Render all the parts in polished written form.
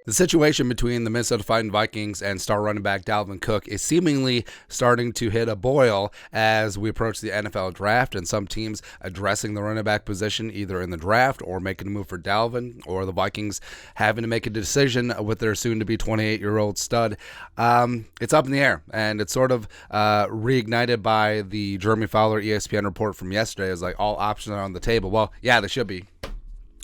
The situation between the Minnesota Vikings and star running back Dalvin Cook is seemingly starting to hit a boil as we approach the NFL draft, and some teams addressing the running back position either in the draft or making a move for Dalvin, or the Vikings having to make a decision with their soon-to-be 28-year-old stud. It's up in the air, and it's sort of reignited by the Jeremy Fowler ESPN report from yesterday. It's like all options are on the table. Well, yeah, they should be.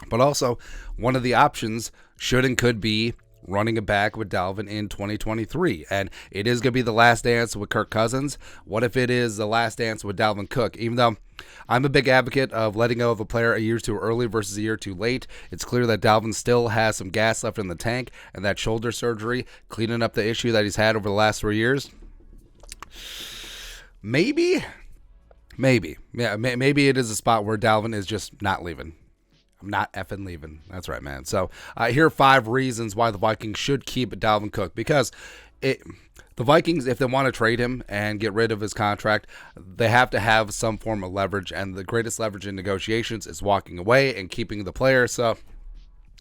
But also, one of the options should and could be running it back with Dalvin in 2023. And it is going to be the last dance with Kirk Cousins. What if it is the last dance with Dalvin Cook? Even though I'm a big advocate of letting go of a player a year too early versus a year too late, it's clear that Dalvin still has some gas left in the tank, and that shoulder surgery, cleaning up the issue that he's had over the last 3 years, maybe it is a spot where Dalvin is just not leaving. I'm not effing leaving. That's right, man. So here are 5 reasons why the Vikings should keep Dalvin Cook. Because the Vikings, if they want to trade him and get rid of his contract, they have to have some form of leverage. And the greatest leverage in negotiations is walking away and keeping the player. So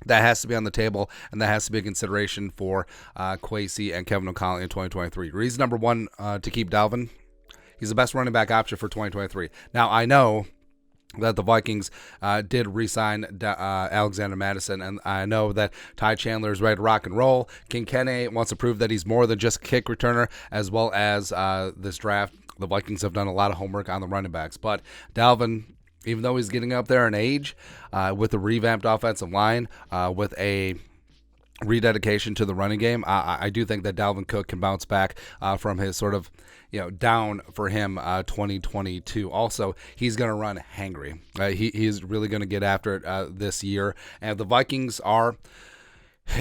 that has to be on the table, and that has to be a consideration for Kwesi and Kevin O'Connell in 2023. Reason number 1 to keep Dalvin, he's the best running back option for 2023. Now, I know that the Vikings did re-sign Alexander Madison, and I know that Ty Chandler is ready to rock and roll. King Kene wants to prove that he's more than just a kick returner, as well as this draft. The Vikings have done a lot of homework on the running backs, but Dalvin, even though he's getting up there in age, with a revamped offensive line, with a rededication to the running game, I do think that Dalvin Cook can bounce back from his sort of down for him 2022. Also, he's going to run hangry. He's really going to get after it this year. And the Vikings are,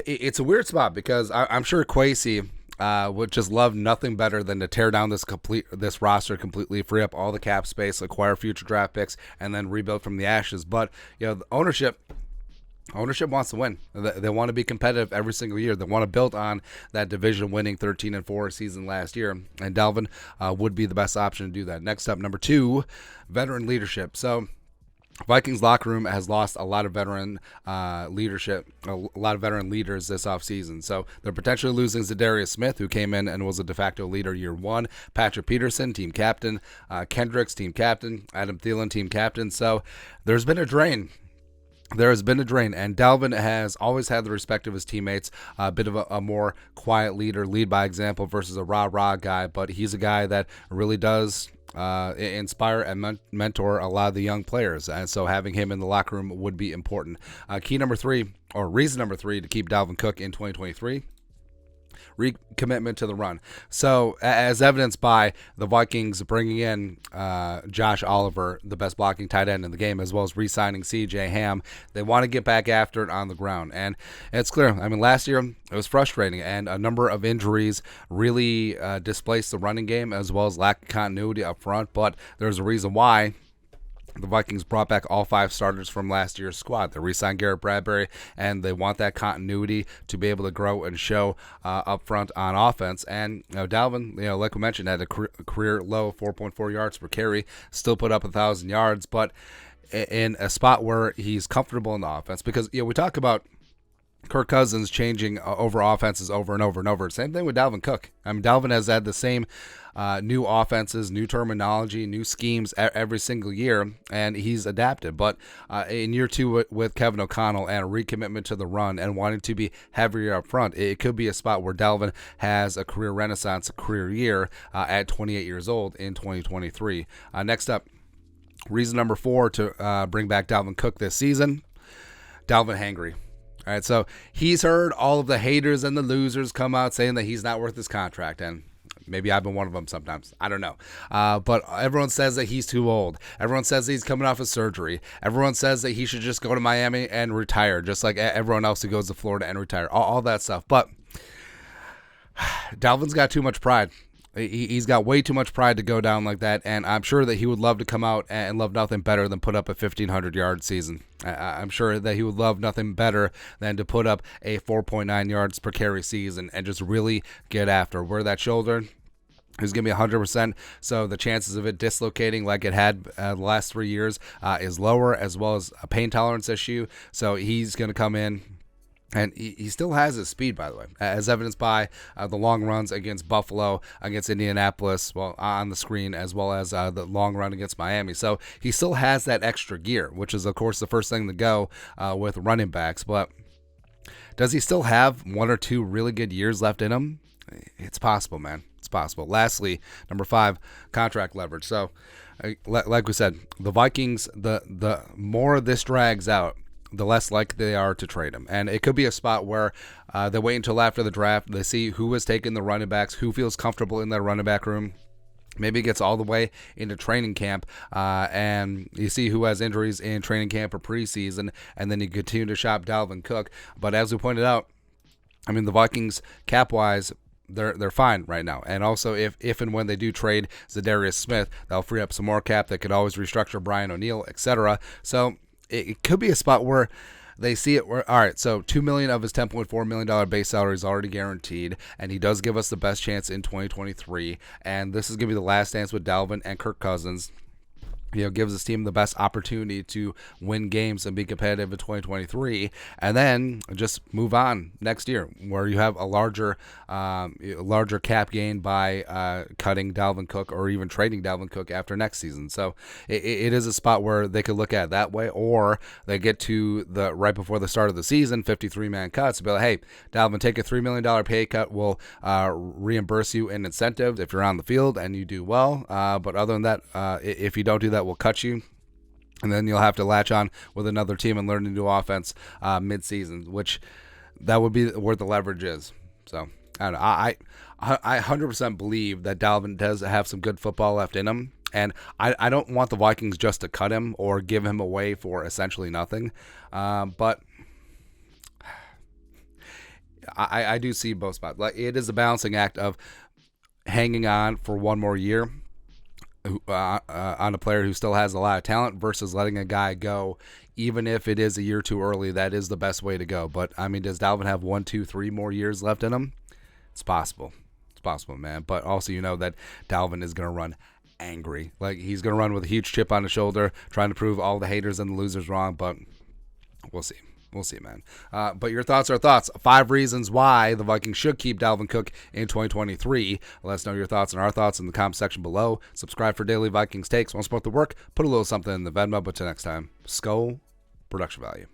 it's a weird spot because I'm sure Kwesi would just love nothing better than to tear down this roster completely, free up all the cap space, acquire future draft picks, and then rebuild from the ashes. But the ownership wants to win. They want to be competitive every single year. They want to build on that division-winning 13-4 season last year, and Dalvin would be the best option to do that. Next up, number 2, veteran leadership. So Vikings locker room has lost a lot of veteran leadership, a lot of veteran leaders this offseason. So they're potentially losing Zadarius Smith, who came in and was a de facto leader year 1. Patrick Peterson, team captain. Kendricks, team captain. Adam Thielen, team captain. So there's been a drain. There has been a drain, and Dalvin has always had the respect of his teammates, a bit of a more quiet leader, lead by example versus a rah-rah guy, but he's a guy that really does inspire and mentor a lot of the young players, and so having him in the locker room would be important. Reason number 3 to keep Dalvin Cook in 2023, recommitment to the run. So as evidenced by the Vikings bringing in Josh Oliver, the best blocking tight end in the game, as well as re-signing CJ Ham, they want to get back after it on the ground. And it's clear, I mean, last year it was frustrating, and a number of injuries really displaced the running game, as well as lack of continuity up front. But there's a reason why the Vikings brought back all 5 starters from last year's squad. They re-signed Garrett Bradbury, and they want that continuity to be able to grow and show up front on offense. And Dalvin, like we mentioned, had a career low 4.4 yards per carry, still put up 1,000 yards, but in a spot where he's comfortable in the offense. Because we talk about Kirk Cousins changing over offenses over and over and over. Same thing with Dalvin Cook. I mean, Dalvin has had the same new offenses, new terminology, new schemes every single year, and he's adapted. But in year 2 with Kevin O'Connell and a recommitment to the run and wanting to be heavier up front, it could be a spot where Dalvin has a career renaissance, a career year at 28 years old in 2023. Next up, reason number 4 to bring back Dalvin Cook this season, Dalvin hangry. All right, so he's heard all of the haters and the losers come out saying that he's not worth his contract, and maybe I've been one of them sometimes. I don't know. But everyone says that he's too old. Everyone says that he's coming off of surgery. Everyone says that he should just go to Miami and retire, just like everyone else who goes to Florida and retire, all that stuff. But Dalvin's got too much pride. He's got way too much pride to go down like that, and I'm sure that he would love to come out and love nothing better than put up a 1,500-yard season. I'm sure that he would love nothing better than to put up a 4.9 yards per carry season and just really get after where that shoulder is going to be 100%, so the chances of it dislocating like it had the last 3 years is lower, as well as a pain tolerance issue. So he's going to come in And he still has his speed, by the way, as evidenced by the long runs against Buffalo, against Indianapolis, well, on the screen, as well as the long run against Miami. So he still has that extra gear, which is, of course, the first thing to go with running backs. But does he still have 1 or 2 really good years left in him? It's possible, man. It's possible. Lastly, number 5, contract leverage. So, like we said, the Vikings, the more this drags out, the less likely they are to trade him. And it could be a spot where they wait until after the draft. They see who has taken the running backs, who feels comfortable in their running back room. Maybe it gets all the way into training camp, and you see who has injuries in training camp or preseason, and then you continue to shop Dalvin Cook. But as we pointed out, I mean, the Vikings, cap-wise, they're fine right now. And also, if and when they do trade Zadarius Smith, they'll free up some more cap. They could always restructure Brian O'Neill, etc. So it could be a spot where they see it where, all right, so $2 million of his $10.4 million base salary is already guaranteed, and he does give us the best chance in 2023. And this is going to be the last dance with Dalvin and Kirk Cousins. Gives his team the best opportunity to win games and be competitive in 2023, and then just move on next year, where you have a larger cap gain by cutting Dalvin Cook or even trading Dalvin Cook after next season. So it is a spot where they could look at it that way, or they get to the right before the start of the season, 53-man cuts, be like, hey, Dalvin, take a $3 million pay cut. We'll reimburse you in incentives if you're on the field and you do well. But other than that, if you don't do that, will cut you, and then you'll have to latch on with another team and learn to do offense mid-season, which that would be where the leverage is. So I don't know. I 100% believe that Dalvin does have some good football left in him, and I don't want the Vikings just to cut him or give him away for essentially nothing. But I do see both spots. Like, it is a balancing act of hanging on for one more year on a player who still has a lot of talent versus letting a guy go, even if it is a year too early. That is the best way to go. But I mean, does Dalvin have 1, 2, 3 more years left in him? It's possible. It's possible, man. But also, that Dalvin is going to run angry. Like, he's going to run with a huge chip on his shoulder, trying to prove all the haters and the losers wrong. But we'll see. We'll see, man. But your thoughts are thoughts. 5 reasons why the Vikings should keep Dalvin Cook in 2023. Let us know your thoughts and our thoughts in the comment section below. Subscribe for daily Vikings takes. Want to support the work? Put a little something in the Venmo. But till next time, Skull Production Value.